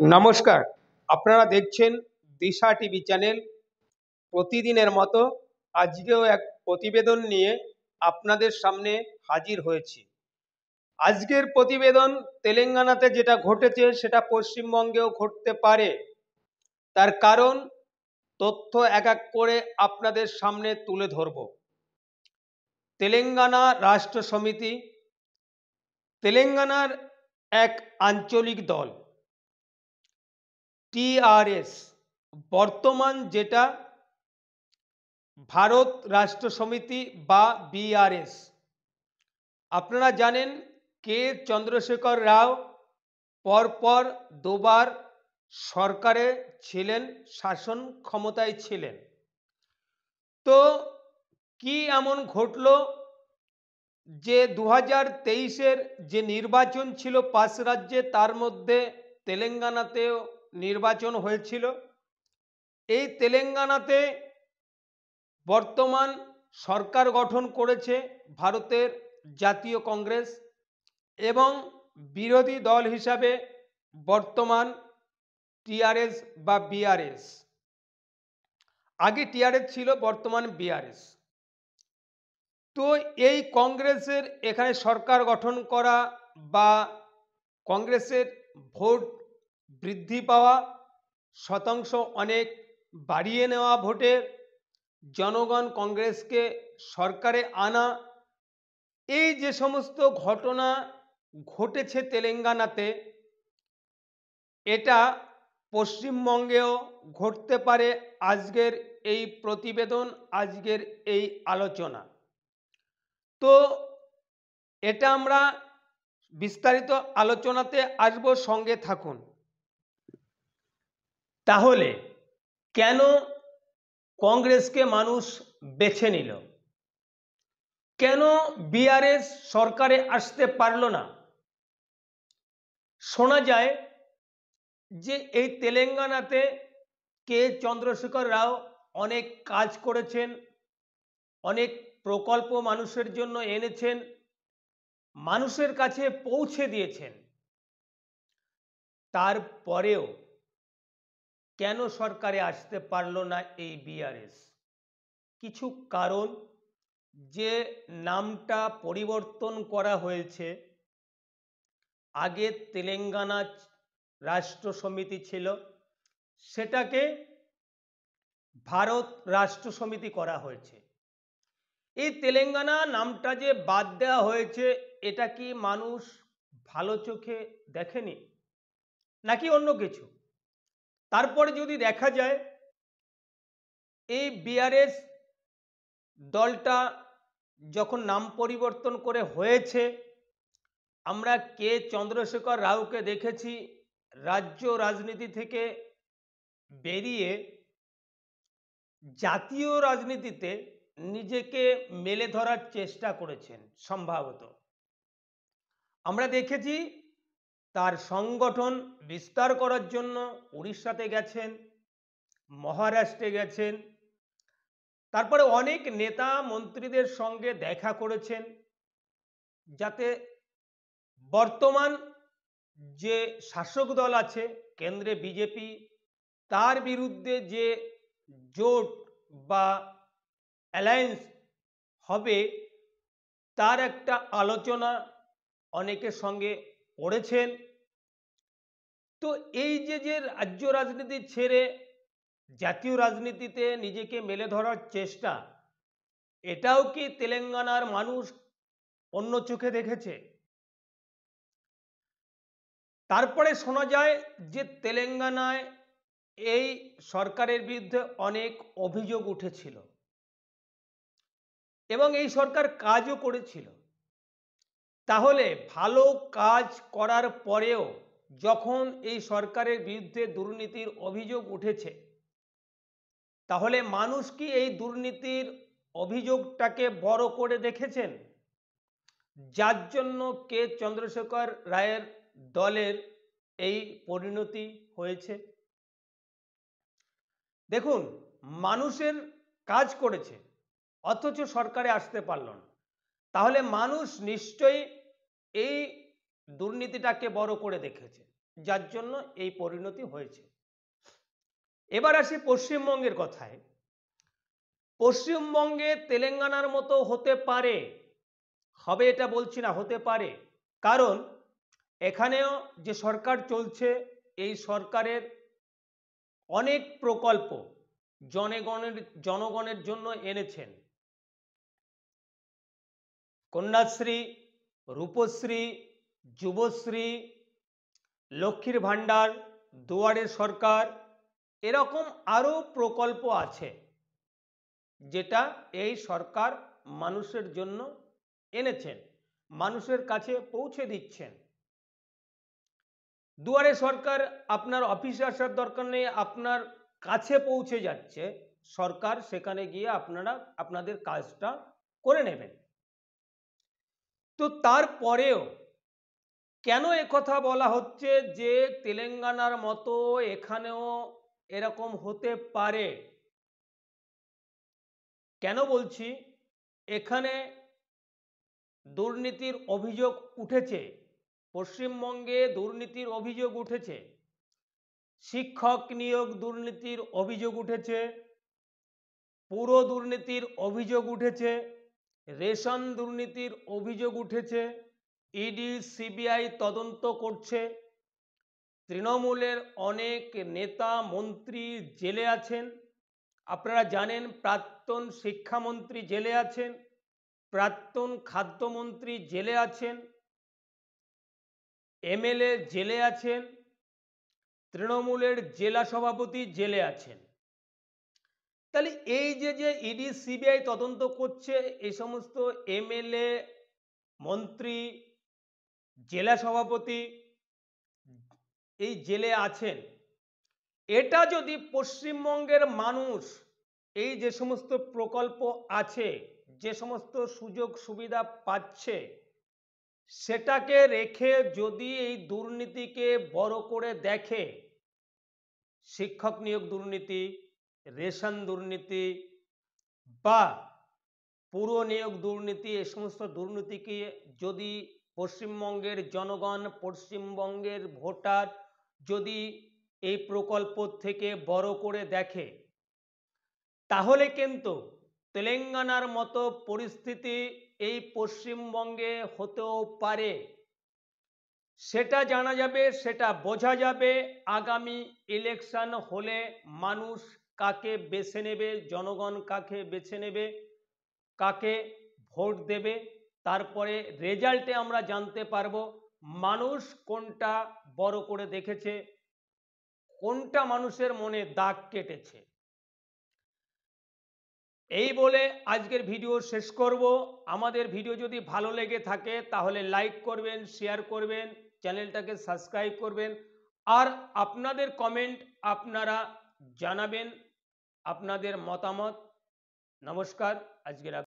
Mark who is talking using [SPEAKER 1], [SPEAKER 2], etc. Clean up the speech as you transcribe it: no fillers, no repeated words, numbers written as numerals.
[SPEAKER 1] নমস্কার, আপনারা দেখছেন দিশা টিভি চ্যানেল। প্রতিদিনের মতো আজকেও এক প্রতিবেদন নিয়ে আপনাদের সামনে হাজির হয়েছি। আজকের প্রতিবেদন তেলেঙ্গানাতে যেটা ঘটেছে সেটা পশ্চিমবঙ্গেও ঘটতে পারে। তার কারণ তথ্য এক এক করে আপনাদের সামনে তুলে ধরব। তেলেঙ্গানা রাষ্ট্র সমিতি তেলেঙ্গানার এক আঞ্চলিক দল টিআরএস, বর্তমান যেটা ভারত রাষ্ট্র সমিতি বা বিআরএস। আপনারা জানেন কে চন্দ্রশেখর রাও পরপর দুবার সরকারে ছিলেন, শাসন ক্ষমতায় ছিলেন। তো কি এমন ঘটল যে 2023-এর যে নির্বাচন ছিল 5 রাজ্যে, তার মধ্যে তেলেঙ্গানাতেও নির্বাচন হয়েছিল। এই তেলেঙ্গানাতে বর্তমান সরকার গঠন করেছে ভারতের জাতীয় কংগ্রেস এবং বিরোধী দল হিসাবে বর্তমান টিআরএস বা বিআরএস। আগে টিআরএস ছিল, বর্তমান বিআরএস। তো এই কংগ্রেসের এখানে সরকার গঠন করা বা কংগ্রেসের ভোট বৃদ্ধি পাওয়া, শতাংশ অনেক বাড়িয়ে নেওয়া ভোটে জনগণ কংগ্রেসকে সরকারে আনা, এই যে সমস্ত ঘটনা ঘটেছে তেলেঙ্গানাতে, এটা পশ্চিমবঙ্গেও ঘটতে পারে। আজকের এই প্রতিবেদন, আজকের এই আলোচনা, তো এটা আমরা বিস্তারিত আলোচনাতে আসব, সঙ্গে থাকুন। তাহলে কেন কংগ্রেসকে মানুষ বেছে নিল? কেন বিআরএস সরকারে আসতে পারল না? শোনা যায় যে এই তেলেঙ্গানাতে কে চন্দ্রশেখর রাও অনেক কাজ করেছেন, অনেক প্রকল্প মানুষের জন্য এনেছেন, মানুষের কাছে পৌঁছে দিয়েছেন। তারপরেও কেন সরকারে আসতে পারল না এই বিআরএস? কিছু কারণ, যে নামটা পরিবর্তন করা হয়েছে, আগে তেলেঙ্গানা রাষ্ট্র সমিতি ছিল, সেটাকে ভারত রাষ্ট্র সমিতি করা হয়েছে। এই তেলেঙ্গানা নামটা যে বাদ দেওয়া হয়েছে, এটা কি মানুষ ভালো চোখে দেখেনি নাকি অন্য কিছু? তারপরে যদি দেখা যায় এই বিআরএস দলটা যখন নাম পরিবর্তন করে হয়েছে, আমরা কে চন্দ্রশেখর রাওকে দেখেছি রাজ্য রাজনীতি থেকে বেরিয়ে জাতীয় রাজনীতিতে নিজেকে মেলে ধরার চেষ্টা করেছেন। সম্ভবত আমরা দেখেছি তার সংগঠন বিস্তার করার জন্য উড়িষ্যাতে গেছেন, মহারাষ্ট্রে গেছেন, তারপরে অনেক নেতা মন্ত্রীদের সঙ্গে দেখা করেছেন, যাতে বর্তমান যে শাসক দল আছে কেন্দ্রে বিজেপি, তার বিরুদ্ধে যে জোট বা অ্যালায়েন্স হবে, তার একটা আলোচনা অনেকের সঙ্গে করেছেন। তো এই যে রাজ্য রাজনীতি ছেড়ে জাতীয় রাজনীতিতে নিজেকে মেলে ধরার চেষ্টা, এটাও কি তেলেঙ্গানার মানুষ অন্য চোখে দেখেছে? তারপরে শোনা যায় যে তেলেঙ্গানায় এই সরকারের বিরুদ্ধে অনেক অভিযোগ উঠেছিল এবং এই সরকার কাজও করেছিল। তাহলে ভালো কাজ করার পরেও যখন এই সরকারের বিরুদ্ধে দুর্নীতির অভিযোগ উঠেছে, তাহলে মানুষ কি এই দুর্নীতির অভিযোগটাকে বড় করে দেখেছেন, যার জন্য কে চন্দ্রশেখর রায়ের দলের এই পরিণতি হয়েছে? দেখুন, মানুষের কাজ করেছে অথচ সরকারে আসতে পারল না, তাহলে মানুষ নিশ্চয়ই এই দুর্নীতিটাকে বড় করে দেখেছে। যার জন্য এই পরিণতি হয়েছে। এবার আসি পশ্চিমবঙ্গের কথায়। পশ্চিমবঙ্গে তেলেঙ্গানার মতো হতে পারে, হবে এটা বলছি না, হতে পারে। কারণ এখানেও যে সরকার চলছে, এই সরকারের অনেক প্রকল্প জনগণের জন্য এনেছেন। কন্যাশ্রী, রূপশ্রী, যুবশ্রী, লক্ষ্মীর ভাণ্ডার, দুয়ারে সরকার, এরকম আরও প্রকল্প আছে যেটা এই সরকার মানুষের জন্য এনেছেন, মানুষের কাছে পৌঁছে দিচ্ছেন। দুয়ারে সরকার আপনার অফিসে আসার দরকার নেই, আপনার কাছে পৌঁছে যাচ্ছে সরকার, সেখানে গিয়ে আপনারা আপনাদের কাজটা করে নেবেন। তো তারপরেও কেন একথা বলা হচ্ছে যে তেলেঙ্গানার মতো এখানেও এরকম হতে পারে? কেন বলছি? এখানে দুর্নীতির অভিযোগ উঠেছে, পশ্চিমবঙ্গে দুর্নীতির অভিযোগ উঠেছে, শিক্ষক নিয়োগ দুর্নীতির অভিযোগ উঠেছে, পুর দুর্নীতির অভিযোগ উঠেছে, রেশন দুর্নীতির অভিযোগ উঠেছে, ইডি সিবিআই তদন্ত করছে, তৃণমূলের অনেক নেতা মন্ত্রী জেলে আছেন। আপনারা জানেন প্রাক্তন শিক্ষামন্ত্রী জেলে আছেন, প্রাক্তন খাদ্যমন্ত্রী জেলে আছেন, এমএলএ জেলে আছেন, তৃণমূলের জেলা সভাপতি জেলে আছেন। তাহলে এই যে ইডি সিবিআই তদন্ত করছে, এই সমস্ত এমএলএ, মন্ত্রী, জেলা সভাপতি এই জেলে আছেন, এটা যদি পশ্চিমবঙ্গের মানুষ এই যে সমস্ত প্রকল্প আছে, যে সমস্ত সুযোগ সুবিধা পাচ্ছে, সেটাকে রেখে যদি এই দুর্নীতিকে বড় করে দেখে, শিক্ষক নিয়োগ দুর্নীতি, রেশন দুর্নীতি বা পুর নিয়োগ দুর্নীতি, এই সমস্ত দুর্নীতিকে যদি পশ্চিমবঙ্গের জনগণ, পশ্চিমবঙ্গের ভোটার যদি এই প্রকল্প থেকে বড় করে দেখে, তাহলে কিন্তু তেলেঙ্গানার মতো পরিস্থিতি এই পশ্চিমবঙ্গে হতেও পারে। সেটা জানা যাবে, সেটা বোঝা যাবে আগামী ইলেকশন হলে। মানুষ কাকে বেছে নেবে, জনগণ কাকে বেছে নেবে, কাকে ভোট দেবে, তারপরে রেজাল্টে আমরা জানতে পারবো মানুষ কোনটা বড় করে দেখেছে, কোনটা মানুষের মনে দাগ কেটেছে। এই বলে আজকের ভিডিও শেষ করব। আমাদের ভিডিও যদি ভালো লেগে থাকে তাহলে লাইক করবেন, শেয়ার করবেন, চ্যানেলটাকে সাবস্ক্রাইব করবেন, আর আপনাদের কমেন্ট আপনারা জানাবেন, আপনাদের মতামত। নমস্কার, আজকের